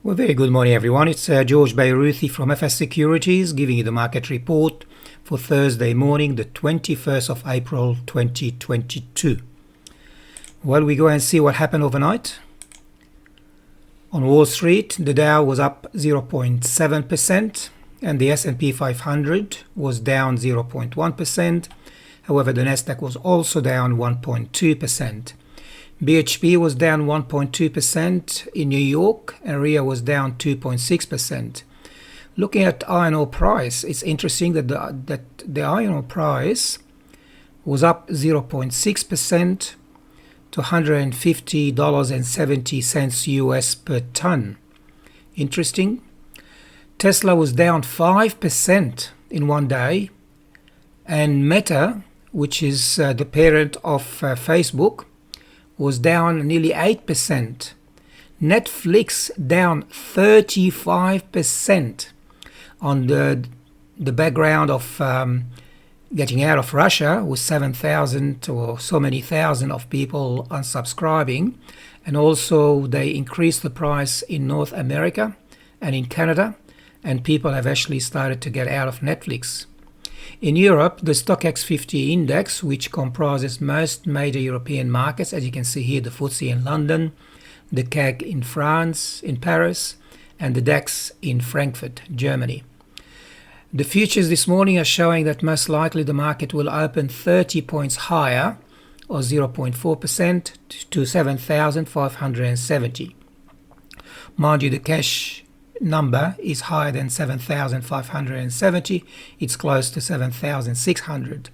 Well, very good morning, everyone. It's George Bairuthi from FS Securities giving you the market report for Thursday morning, the 21st of April 2022. Well, we go and see what happened overnight. On Wall Street, the Dow was up 0.7% and the S&P 500 was down 0.1%. However, the Nasdaq was also down 1.2%. BHP was down 1.2% in New York and RIA was down 2.6%. Looking at iron ore price, it's interesting that the iron ore price was up 0.6% to $150.70 US per ton. Interesting. Tesla was down 5% in one day, and Meta, which is the parent of Facebook, was down nearly 8%. Netflix down 35% on the background of getting out of Russia, with 7,000 or so many thousand of people unsubscribing. And also they increased the price in North America and in Canada, and people have actually started to get out of Netflix. In Europe, the StoXX 50 index, which comprises most major European markets, as you can see here, the FTSE in London, the CAC in France, in Paris, and the DAX in Frankfurt, Germany. The futures this morning are showing that most likely the market will open 30 points higher, or 0.4%, to 7,570. Mind you, the cash number is higher than 7,570. It's close to 7,600.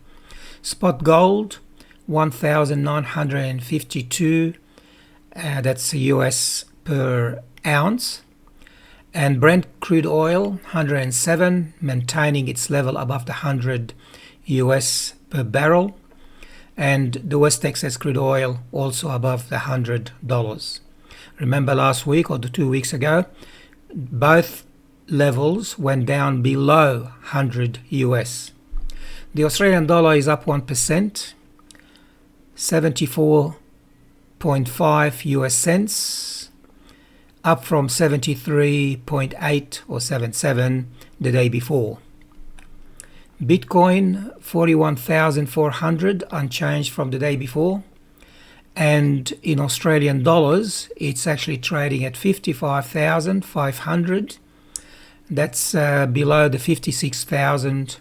Spot gold 1,952, that's US per ounce, and Brent crude oil 107, maintaining its level above the 100 US per barrel, and the West Texas crude oil also above the $100. Remember last week or 2 weeks ago, both levels went down below 100 US. The Australian dollar is up 1%, 74.5 US cents, up from 73.8 or 77 the day before. Bitcoin 41,400, unchanged from the day before. And in Australian dollars, it's actually trading at 55,500. That's below the 56,000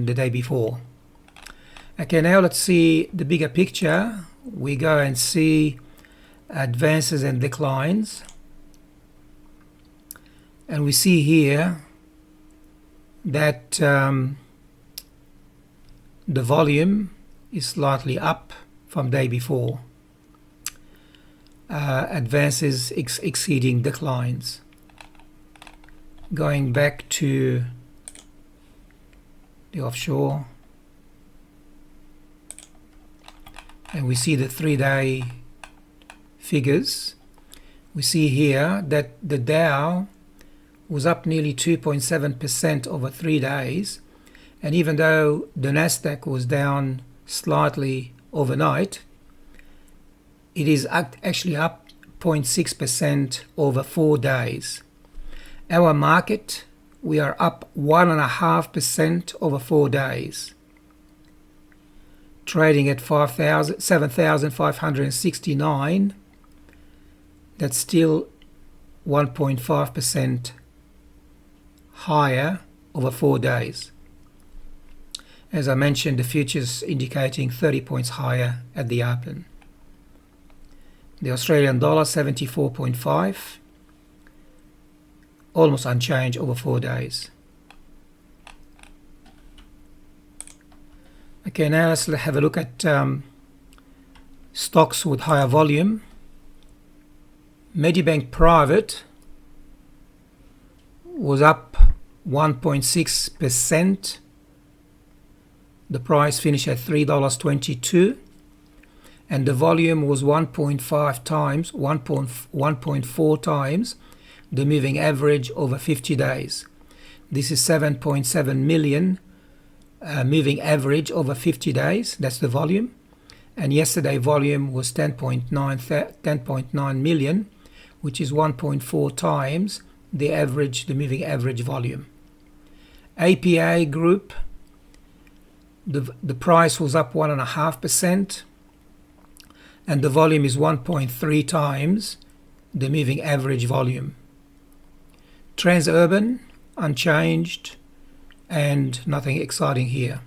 the day before. Okay, now let's see the bigger picture. We go and see advances and declines. And we see here that the volume is slightly up from day before. Advances exceeding declines. Going back to the offshore, and we see the 3-day figures. We see here that the Dow was up nearly 2.7% over 3 days, and even though the Nasdaq was down slightly overnight, it is actually up 0.6% over 4 days. Our market, we are up 1.5% over 4 days, trading at 7,569. That's still 1.5% higher over 4 days. As I mentioned, the futures indicating 30 points higher at the open. The Australian dollar 74.5, almost unchanged over 4 days. Okay, now let's have a look at stocks with higher volume. Medibank Private was up 1.6%. The price finished at $3.22, and the volume was 1.4 times the moving average over 50 days. This is 7.7 million moving average over 50 days. That's the volume. And yesterday volume was 10.9 million, which is 1.4 times the moving average volume. APA Group, the price was up 1.5%, and the volume is 1.3 times the moving average volume. Transurban, unchanged, and nothing exciting here.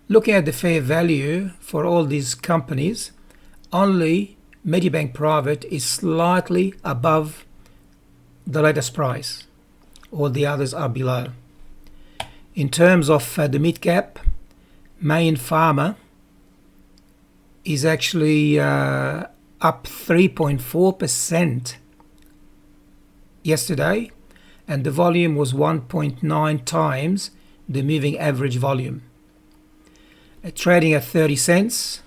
Looking at the fair value for all these companies, only Medibank Private is slightly above the latest price. All the others are below. In terms of the mid-cap, Mayne Pharma is actually up 3.4% yesterday, and the volume was 1.9 times the moving average volume. Trading at 30 cents,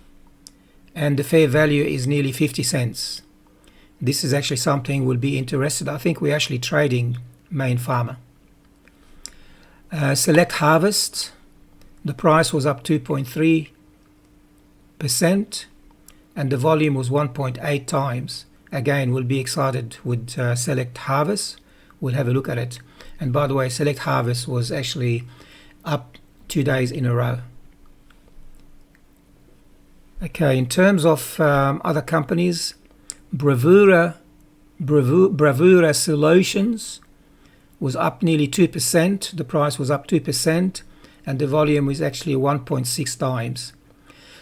and the fair value is nearly 50 cents. This is actually something we'll be interested. I think we're actually trading Mayne Pharma. Select Harvest, the price was up 2.3%, and the volume was 1.8 times. Again, we'll be excited with Select Harvest. We'll have a look at it. And by the way, Select Harvest was actually up 2 days in a row. Okay, in terms of other companies, Bravura Solutions was up nearly 2%. The price was up 2%, and the volume was actually 1.6 times.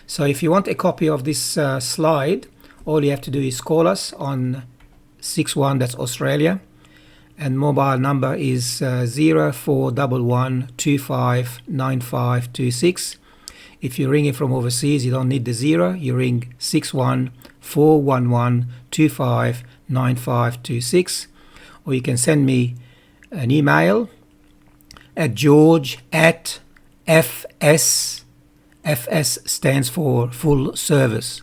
So if you want a copy of this slide, all you have to do is call us on 61, that's Australia, and mobile number is 0411259526. If you're ringing from overseas, you don't need the 0. You ring 61-411-259526, or you can send me an email at george@fs, FS stands for full service,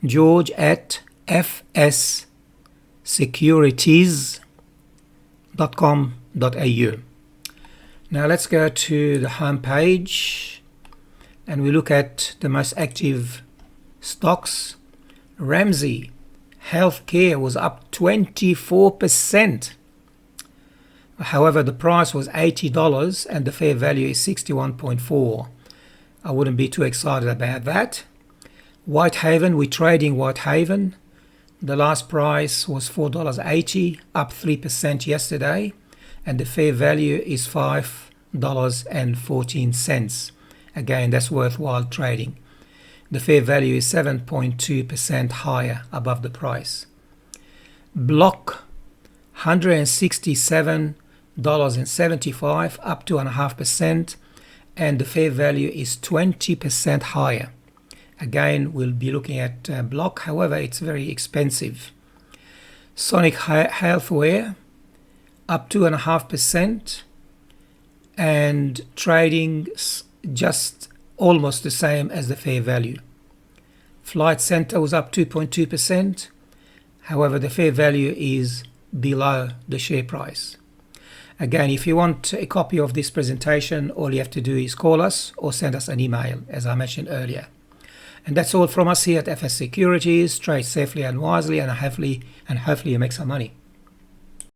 george@fssecurities.com.au. Now let's go to the home page and we look at the most active stocks. Ramsay Healthcare was up 24%. However, the price was $80 and the fair value is 61.4. I wouldn't be too excited about that. Whitehaven, we're trading Whitehaven. The last price was $4.80, up 3% yesterday, and the fair value is $5.14. Again, that's worthwhile trading. The fair value is 7.2% higher above the price. Block, $167.75, up 2.5%, and the fair value is 20% higher. Again, we'll be looking at Block, however, it's very expensive. Sonic Healthcare, up 2.5%, and trading just almost the same as the fair value. Flight Centre was up 2.2%, however, the fair value is below the share price. Again, if you want a copy of this presentation, all you have to do is call us or send us an email, as I mentioned earlier. And that's all from us here at FS Securities. Trade safely and wisely, and hopefully you make some money.